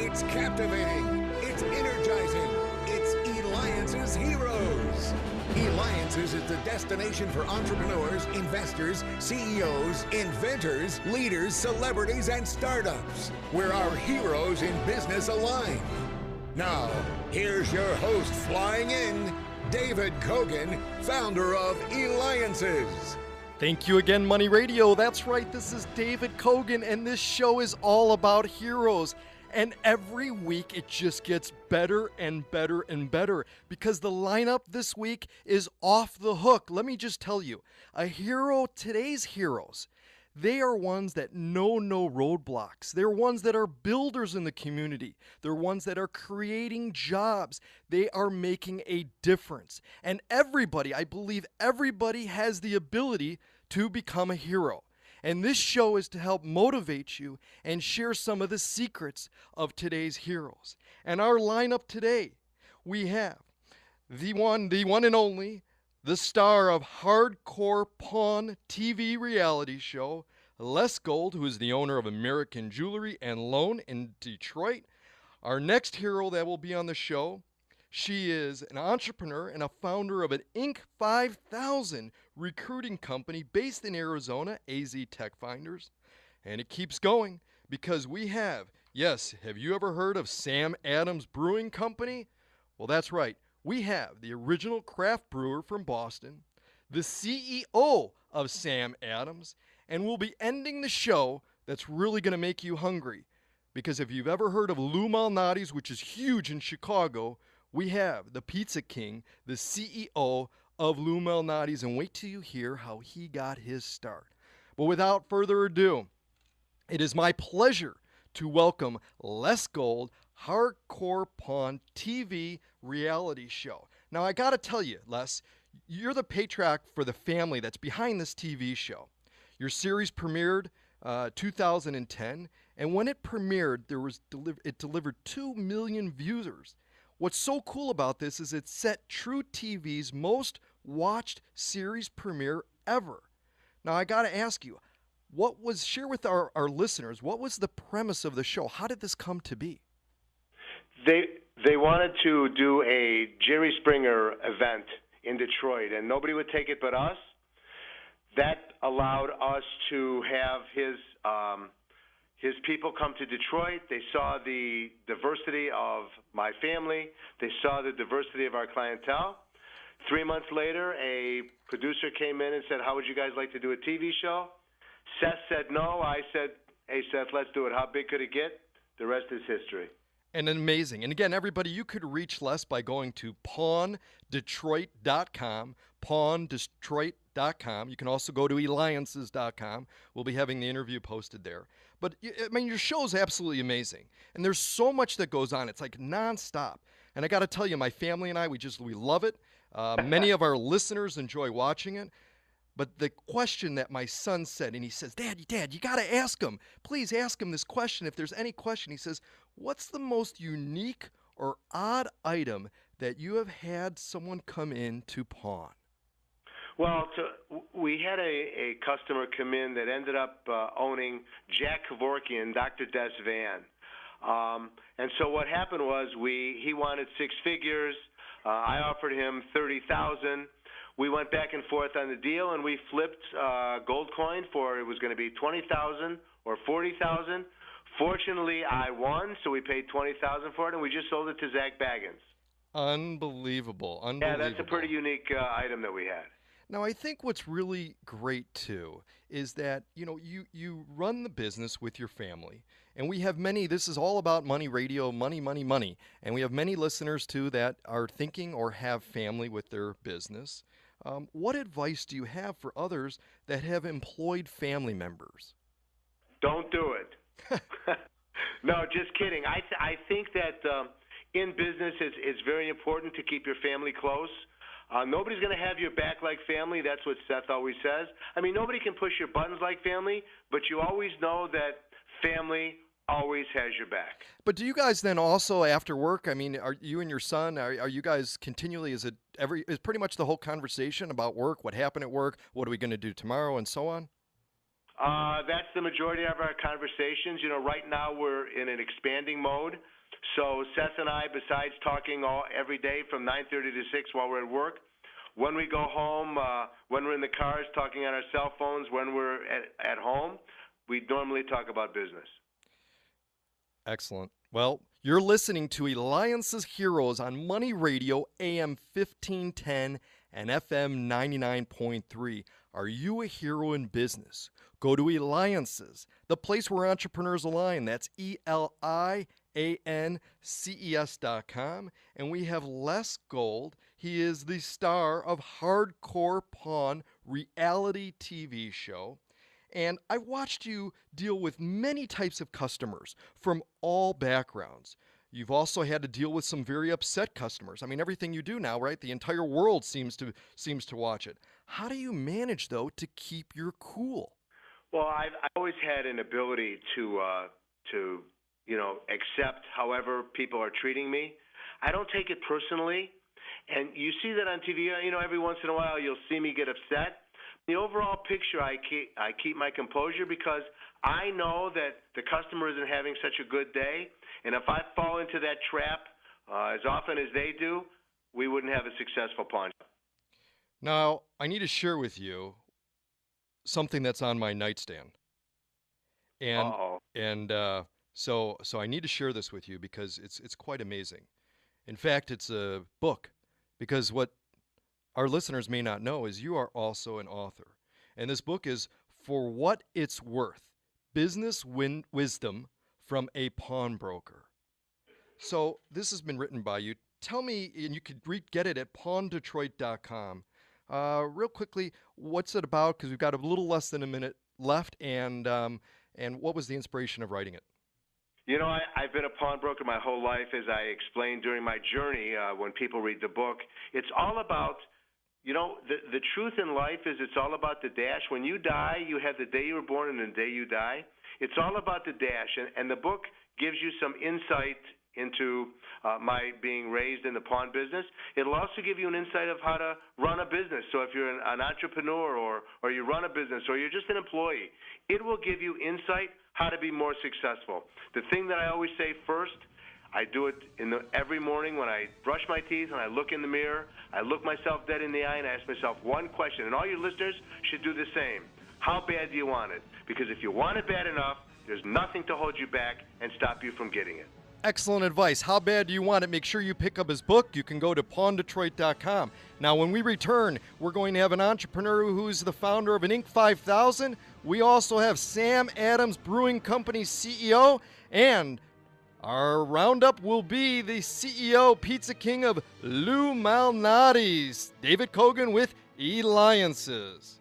It's captivating. It's energizing. It's Eliances Heroes. Eliances is the destination for entrepreneurs, investors, CEOs, inventors, leaders, celebrities, and startups, where our heroes in business align. Now, here's your host flying in, David Cogan, founder of Eliances. Thank you again, Money Radio. That's right, this is David Cogan, and this show is all about heroes. And every week it just gets better and better and better because the lineup this week is off the hook. Let me just tell you, today's heroes, they are ones that know no roadblocks. They're ones that are builders in the community. They're ones that are creating jobs. They are making a difference. And everybody, I believe everybody has the ability to become a hero. And this show is to help motivate you and share some of the secrets of today's heroes. And our lineup today, we have the one and only, the star of Hardcore Pawn TV reality show, Les Gold, who is the owner of American Jewelry and Loan in Detroit. Our next hero that will be on the show, she is an entrepreneur and a founder of an Inc. 5000 recruiting company based in Arizona, AZ Tech Finders. And it keeps going because we have you ever heard of Sam Adams Brewing Company? Well, that's right. We have the original craft brewer from Boston, the CEO of Sam Adams, and we'll be ending the show that's really going to make you hungry. Because if you've ever heard of Lou Malnati's, which is huge in Chicago, we have the Pizza King, the CEO of Lou Malnati's, and wait till you hear how he got his start. But without further ado, it is my pleasure to welcome Les Gold, Hardcore Pawn TV reality show. Now, I got to tell you, Les, you're the patriarch for the family that's behind this TV show. Your series premiered 2010, and when it premiered, it delivered 2 million viewers. What's so cool about this is it set True TV's most watched series premiere ever. Now, I got to ask you, share with our listeners, what was the premise of the show? How did this come to be? They wanted to do a Jerry Springer event in Detroit, and nobody would take it but us. That allowed us to have his people come to Detroit. They saw the diversity of my family. They saw the diversity of our clientele. 3 months later, a producer came in and said, "How would you guys like to do a TV show?" Seth said no. I said, "Hey, Seth, let's do it. How big could it get?" The rest is history. And amazing. And again, everybody, you could reach Les by going to pawndetroit.com, pawndetroit.com. You can also go to Eliances.com. We'll be having the interview posted there. But, I mean, your show is absolutely amazing. And there's so much that goes on. It's like nonstop. And I got to tell you, my family and I, we love it. Many of our listeners enjoy watching it. But the question that my son said, and he says, Dad, you got to ask him. Please ask him this question. If there's any question, he says, what's the most unique or odd item that you have had someone come in to pawn? Well, we had a customer come in that ended up owning Jack Kevorkian, Dr. Des Van. And so what happened was he wanted 6 figures. I offered him $30,000. We went back and forth on the deal, and we flipped gold coin for it was going to be $20,000 or $40,000. Fortunately, I won, so we paid $20,000 for it, and we just sold it to Zach Baggins. Unbelievable. Yeah, that's a pretty unique item that we had. Now, I think what's really great, too, is that, you run the business with your family. And we have this is all about Money Radio, money, money, money. And we have many listeners, too, that are thinking or have family with their business. What advice do you have for others that have employed family members? Don't do it. No, just kidding. I think that in business it's very important to keep your family close. Nobody's going to have your back like family. That's what Seth always says. I mean, nobody can push your buttons like family, but you always know that family always has your back. But do you guys then also after work, I mean, are you and your son, are you guys continually, is pretty much the whole conversation about work, what happened at work, what are we going to do tomorrow, and so on? That's the majority of our conversations. Right now we're in an expanding mode. So Seth and I, besides talking every day from 9:30 to 6 while we're at work, when we go home, when we're in the cars talking on our cell phones, when we're at home, we normally talk about business. Excellent. Well, you're listening to Eliances Heroes on Money Radio, AM 1510 and FM 99.3. Are you a hero in business? Go to Eliances, the place where entrepreneurs align. That's Eliances.com. And we have Les Gold. He is the star of Hardcore Pawn reality TV show. And I watched you deal with many types of customers from all backgrounds. You've also had to deal with some very upset customers. I mean, everything you do now, right? The entire world seems to watch it. How do you manage, though, to keep your cool? Well, I've always had an ability to accept however people are treating me. I don't take it personally, and you see that on TV. Every once in a while you'll see me get upset. The overall picture, I keep my composure because I know that the customer isn't having such a good day, and if I fall into that trap as often as they do, we wouldn't have a successful pawn shop. Now, I need to share with you something that's on my nightstand, and so I need to share this with you because it's quite amazing. In fact, it's a book, because what our listeners may not know is you are also an author. And this book is For What It's Worth, Business Wisdom from a Pawnbroker. So this has been written by you. Tell me, and you could get it at pawndetroit.com. Real quickly, what's it about? Because we've got a little less than a minute left, and what was the inspiration of writing it? I've been a pawnbroker my whole life, as I explained during my journey. When people read the book, it's all about, the truth in life is it's all about the dash. When you die, you have the day you were born and the day you die. It's all about the dash, and the book gives you some insight into my being raised in the pawn business. It'll also give you an insight of how to run a business. So if you're an entrepreneur or you run a business or you're just an employee, it will give you insight how to be more successful. The thing that I always say first, I do it every morning when I brush my teeth and I look in the mirror. I look myself dead in the eye and I ask myself one question, and all your listeners should do the same. How bad do you want it? Because if you want it bad enough, there's nothing to hold you back and stop you from getting it. Excellent advice. How bad do you want it? Make sure you pick up his book. You can go to pawndetroit.com. Now, when we return, we're going to have an entrepreneur who's the founder of an Inc. 5000. We also have Sam Adams Brewing Company CEO, and our roundup will be the CEO, Pizza King of Lou Malnati's, David Cogan with Eliances.